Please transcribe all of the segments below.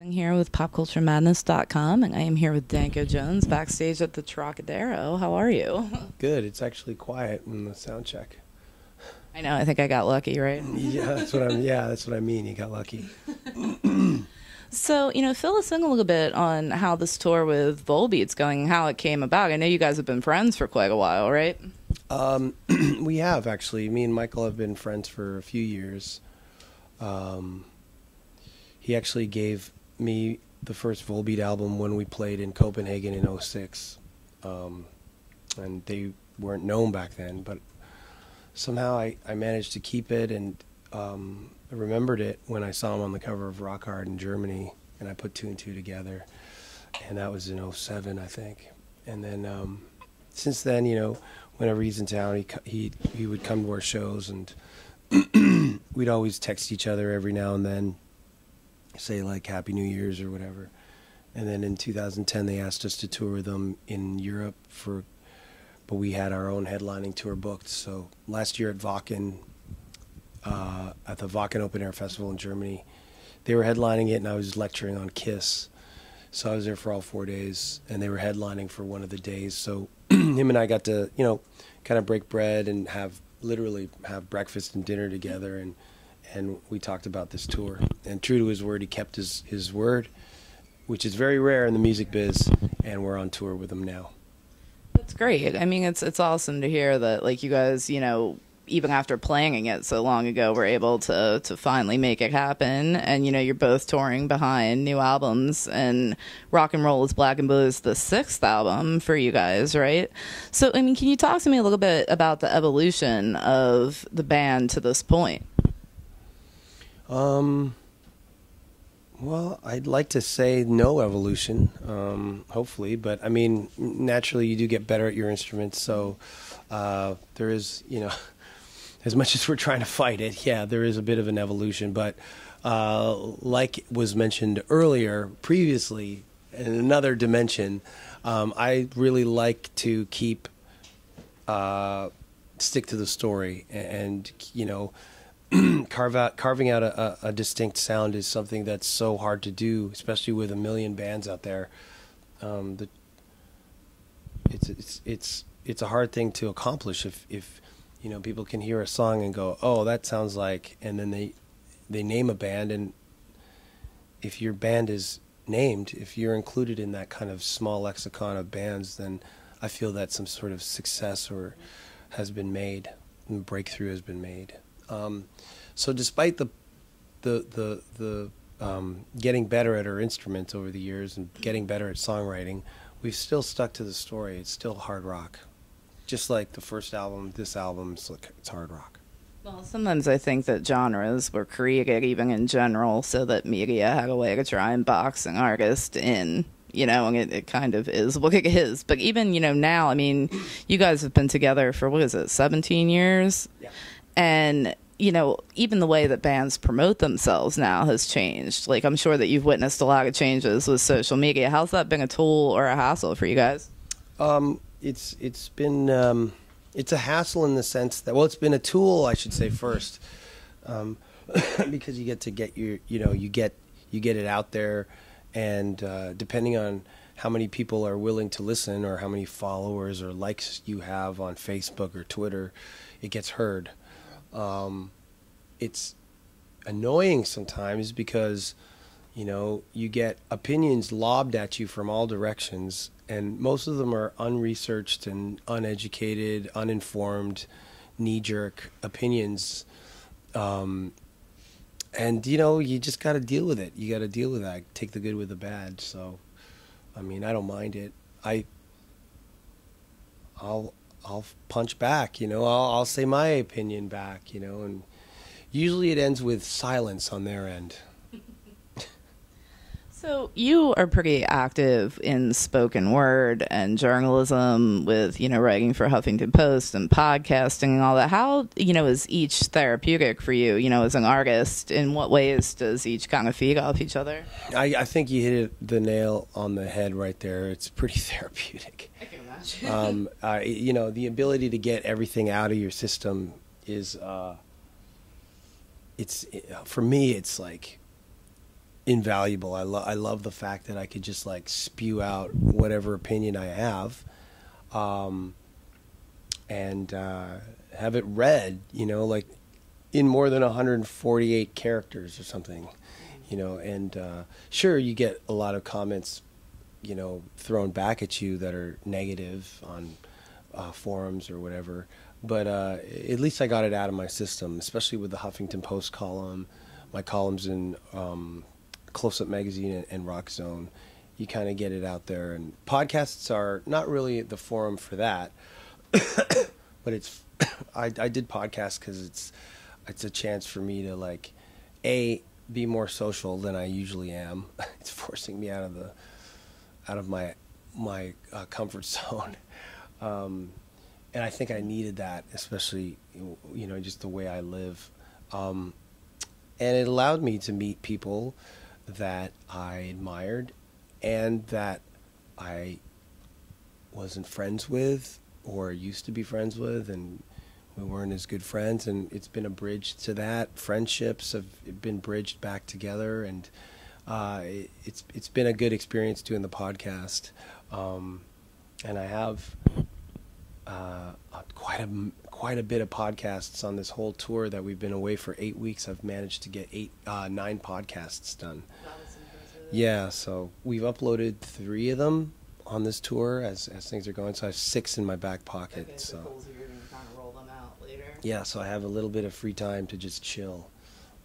I'm here with popculturemadness.com, and I am here with Danko Jones backstage at the Trocadero. How are you? Good. It's actually quiet in the sound check. I know. I think I got lucky, right? Yeah, that's what I mean. You got lucky. So, fill us in a little bit on how this tour with Volbeat's going, how it came about. I know you guys have been friends for quite a while, right? We have, actually. Me and Michael have been friends for a few years. He actually gave me the first Volbeat album when we played in Copenhagen in '06. And they weren't known back then, but somehow I managed to keep it, and I remembered it when I saw him on the cover of Rock Hard in Germany, and I put two and two together, and that was in '07, I think. And then since then, whenever he's in town, he would come to our shows, and we'd always text each other every now and then, say like Happy New Year's or whatever. And then in 2010 they asked us to tour with them in Europe but we had our own headlining tour booked. So last year at Wacken, at the Wacken Open Air Festival in Germany, they were headlining it and I was lecturing on Kiss. So I was there for all 4 days, and they were headlining for one of the days. So him and I got to, kind of break bread and literally have breakfast and dinner together, and we talked about this tour. And true to his word, he kept his word, which is very rare in the music biz, and we're on tour with him now. That's great. I mean, it's awesome to hear that, like, you guys, even after planning it so long ago, were able to finally make it happen. And, you're both touring behind new albums, and Rock and Roll is Black and Blue is the 6th album for you guys, right? So, I mean, can you talk to me a little bit about the evolution of the band to this point? Well, I'd like to say no evolution, hopefully, but I mean, naturally you do get better at your instruments, so there is, as much as we're trying to fight it, yeah, there is a bit of an evolution, but like was mentioned earlier, previously, in another dimension, I really like to stick to the story, and carving out a distinct sound is something that's so hard to do, especially with a million bands out there. It's a hard thing to accomplish if people can hear a song and go, oh, that sounds like, and then they name a band, and if your band is named, if you're included in that kind of small lexicon of bands, then I feel that some sort of success has been made, and breakthrough has been made. So despite the getting better at our instruments over the years and getting better at songwriting, we've still stuck to the story. It's still hard rock. Just like the first album, this album, it's hard rock. Well, sometimes I think that genres were created even in general so that media had a way to try and box an artist in, and it kind of is what it is. But even, now, I mean, you guys have been together for, 17 years? Yeah. And, even the way that bands promote themselves now has changed. Like, I'm sure that you've witnessed a lot of changes with social media. How's that been a tool or a hassle for you guys? It's been it's a hassle in the sense that, well, it's been a tool, I should say first, because you get you get it out there, and depending on how many people are willing to listen or how many followers or likes you have on Facebook or Twitter, it gets heard. It's annoying sometimes because, you get opinions lobbed at you from all directions, and most of them are unresearched and uneducated, uninformed, knee-jerk opinions. And, you just got to deal with it. You got to deal with that. Take the good with the bad. So, I mean, I don't mind it. I'll punch back, I'll say my opinion back, and usually it ends with silence on their end. So you are pretty active in spoken word and journalism with, writing for Huffington Post and podcasting and all that. How, is each therapeutic for you, as an artist? In what ways does each kind of feed off each other? I think you hit the nail on the head right there. It's pretty therapeutic. I can imagine. The ability to get everything out of your system is, for me, it's like invaluable. I love the fact that I could just like spew out whatever opinion I have, and have it read, like in more than 148 characters or something, and sure, you get a lot of comments, thrown back at you that are negative on forums or whatever, but at least I got it out of my system, especially with the Huffington Post column, my columns in Close Up Magazine and Rock Zone. You kind of get it out there, and podcasts are not really the forum for that. But it's I did podcasts because it's a chance for me to like be more social than I usually am. It's forcing me out of my comfort zone, and I think I needed that, especially just the way I live, and it allowed me to meet people that I admired and that I wasn't friends with or used to be friends with, and we weren't as good friends, and it's been a bridge to that. Friendships have been bridged back together, and it's been a good experience doing the podcast, and I have quite a bit of podcasts on this whole tour that we've been away for 8 weeks. I've managed to get 9 podcasts done. Yeah, so we've uploaded 3 of them on this tour as things are going. So I have 6 in my back pocket. Okay, so cool. So you're gonna kind of roll them out later. Yeah, so I have a little bit of free time to just chill.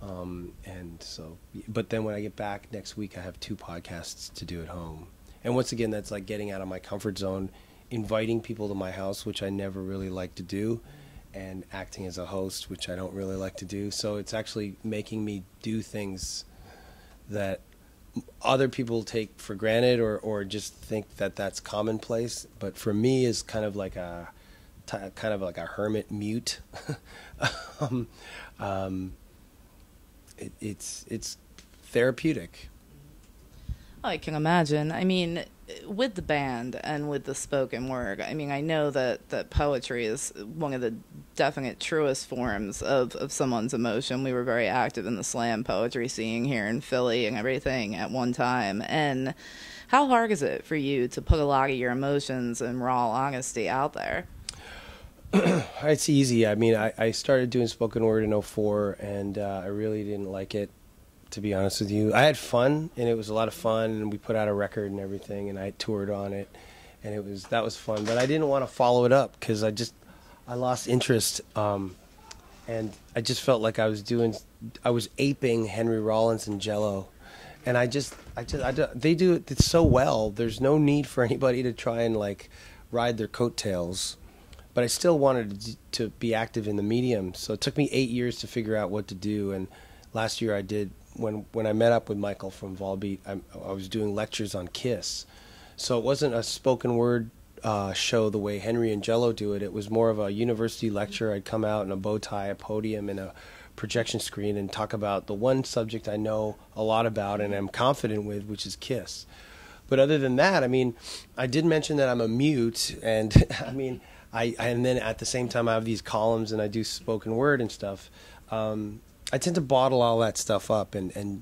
And so, but then when I get back next week, I have 2 podcasts to do at home. And once again, that's like getting out of my comfort zone, inviting people to my house, which I never really like to do, and acting as a host, which I don't really like to do. So it's actually making me do things that other people take for granted or just think that that's commonplace, but for me is kind of like a hermit mute. It's therapeutic. I can imagine. I mean, with the band and with the spoken word, I mean, I know that poetry is one of the definite truest forms of someone's emotion. We were very active in the slam poetry scene here in Philly and everything at one time. And how hard is it for you to put a lot of your emotions and raw honesty out there? It's easy. I mean, I started doing spoken word in 2004, and I really didn't like it, to be honest with you. I had fun, and it was a lot of fun, and we put out a record and everything, and I toured on it, and that was fun. But I didn't want to follow it up because I lost interest, and I just felt like I was aping Henry Rollins and Jello, and they do it so well. There's no need for anybody to try and like ride their coattails. But I still wanted to be active in the medium, so it took me 8 years to figure out what to do. And last year I did, when I met up with Michael from Volbeat, I was doing lectures on Kiss. So it wasn't a spoken word show the way Henry and Jello do it. It was more of a university lecture. I'd come out in a bow tie, a podium, and a projection screen and talk about the one subject I know a lot about and am confident with, which is Kiss. But other than that, I mean, I did mention that I'm a mute, and I mean, and then at the same time I have these columns and I do spoken word and stuff. I tend to bottle all that stuff up, and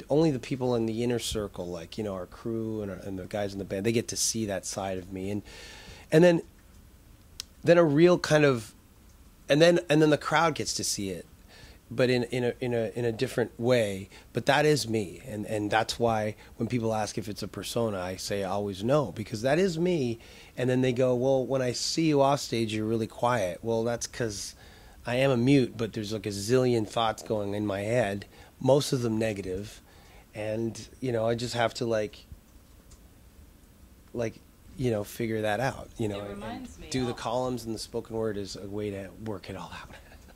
only the people in the inner circle, like our crew and the guys in the band, they get to see that side of me, and then a real kind of, and then the crowd gets to see it, but in a different way. But that is me, and that's why when people ask if it's a persona, I say always no, because that is me. And then they go, well, when I see you off stage, you're really quiet. Well, that's because I am a mute, but there's like a zillion thoughts going in my head, most of them negative, and I just have to like figure that out. It reminds me do the columns and the spoken word is a way to work it all out.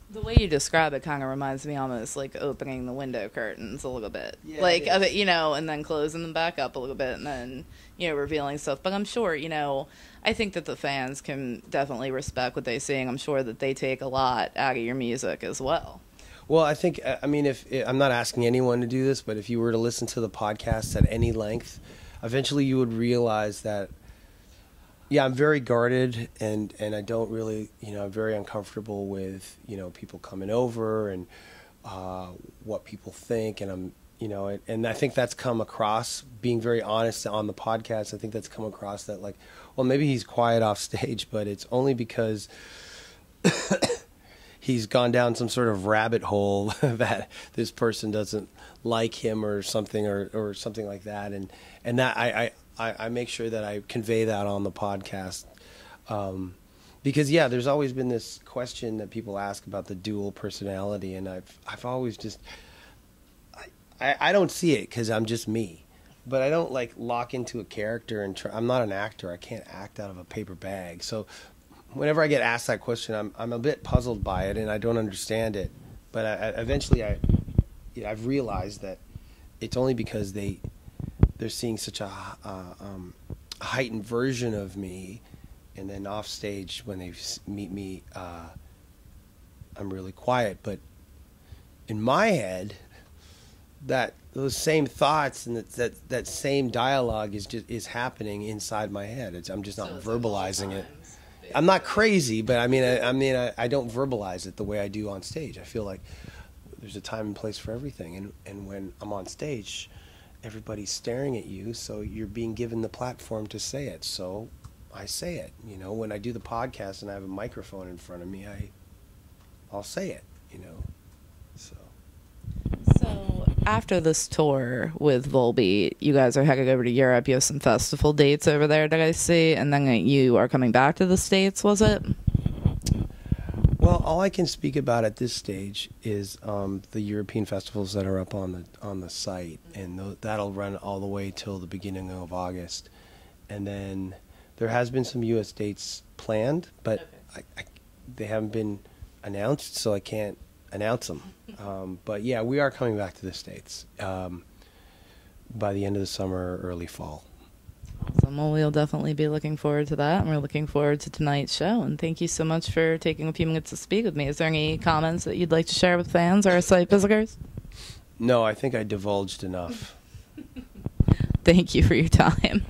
The way you describe it kind of reminds me almost like opening the window curtains a little bit. Yeah, like, of it, and then closing them back up a little bit and then, revealing stuff. But I'm sure, I think that the fans can definitely respect what they're seeing. I'm sure that they take a lot out of your music as well. Well, I think, if I'm not asking anyone to do this, but if you were to listen to the podcast at any length, eventually you would realize that, yeah, I'm very guarded, and I don't really, I'm very uncomfortable with, people coming over and what people think, and you know, and I think that's come across, being very honest on the podcast. I think that's come across that, like, well, maybe he's quiet off stage, but it's only because he's gone down some sort of rabbit hole that this person doesn't like him or something, or something like that. And that I make sure that I convey that on the podcast. Because yeah, there's always been this question that people ask about the dual personality, and I've always just, I don't see it because I'm just me, but I don't like lock into a character and I'm not an actor. I can't act out of a paper bag. So whenever I get asked that question, I'm a bit puzzled by it and I don't understand it. But eventually I've realized that it's only because they're seeing such a heightened version of me, and then off stage when they meet me, I'm really quiet. But in my head, those same thoughts and that same dialogue is happening inside my head. I'm just not verbalizing it. I'm not crazy, but I don't verbalize it the way I do on stage. I feel like there's a time and place for everything, and when I'm on stage, everybody's staring at you, so you're being given the platform to say it. So I say it. You know, when I do the podcast and I have a microphone in front of me, I'll say it. You know, so. So after this tour with Volbeat, you guys are headed over to Europe. You have some festival dates over there that I see, and then you are coming back to the States, was it? Well, all I can speak about at this stage is the European festivals that are up on the site, and that'll run all the way till the beginning of August. And then there has been some U.S. dates planned, but okay. They haven't been announced, so I can't announce them. But yeah, we are coming back to the States by the end of the summer or early fall. Awesome. Well, we'll definitely be looking forward to that, and we're looking forward to tonight's show. And thank you so much for taking a few minutes to speak with me. Is there any comments that you'd like to share with fans or site visitors? No, I think I divulged enough. Thank you for your time.